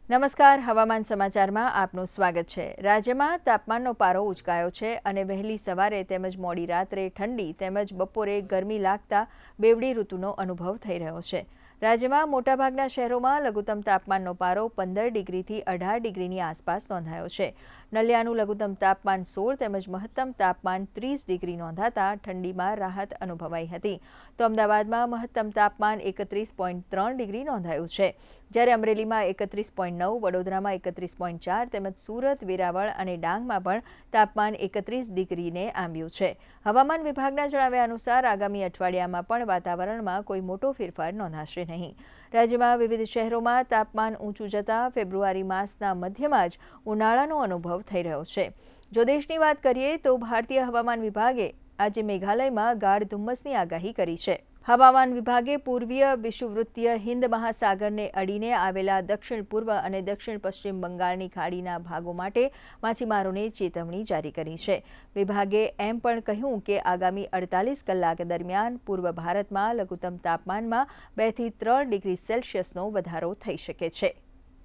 નમસ્કાર, હવામાન સમાચારમાં આપનું સ્વાગત છે। રાજ્યમાં તાપમાનનો પારો ઉંચકાયો છે અને વહેલી સવારે તેમજ મોડી રાત્રે ઠંડી તેમજ બપોરે ગરમી લાગતા બેવડી ઋતુનો અનુભવ થઈ રહ્યો છે। રાજ્યમાં મોટાભાગના શહેરોમાં લઘુત્તમ તાપમાનનો પારો 15 ડિગ્રીથી 18 ડિગ્રીની આસપાસ નોંધાયો છે। નલિયાનું લઘુત્તમ તાપમાન 16 તેમજ મહત્તમ તાપમાન 30 ડિગ્રી નોંધાતા ઠંડીમાં રાહત અનુભવાઈ હતી, તો અમદાવાદમાં મહત્તમ તાપમાન 31.3 ડિગ્રી નોંધાયું છે, જ્યારે અમરેલીમાં 31.9, વડોદરામાં 31.4 તેમજ સુરત, વેરાવળ અને ડાંગમાં પણ તાપમાન 31 ડિગ્રીને આંબ્યું છે। હવામાન વિભાગના જણાવ્યા અનુસાર આગામી અઠવાડિયામાં પણ વાતાવરણમાં કોઈ મોટો ફેરફાર નોંધાશે નહીં। રાજ્યમાં વિવિધ શહેરોમાં તાપમાન ઊંચું જતાં ફેબ્રુઆરી માસના મધ્યમાં જ ઉનાળાનો અનુભવ થઈ રહ્યો છે। જો દેશની વાત કરીએ તો ભારતીય હવામાન વિભાગે આજે મેઘાલયમાં ગાઢ ધુમ્મસની આગાહી કરી છે। હવામાન વિભાગે પૂર્વીય વિષુવવૃત્તીય હિન્દ મહાસાગરને અડીને આવેલા દક્ષિણ પૂર્વ અને દક્ષિણ પશ્ચિમ બંગાળની ખાડીના ભાગો માટે માછીમારોને ચેતવણી જારી કરી છે। વિભાગે એમ પણ કહ્યું કે આગામી 48 કલાક દરમિયાન પૂર્વ ભારતમાં લઘુત્તમ તાપમાનમાં 2 થી 3 ડિગ્રી સેલ્સિયસનો વધારો થઈ શકે છે।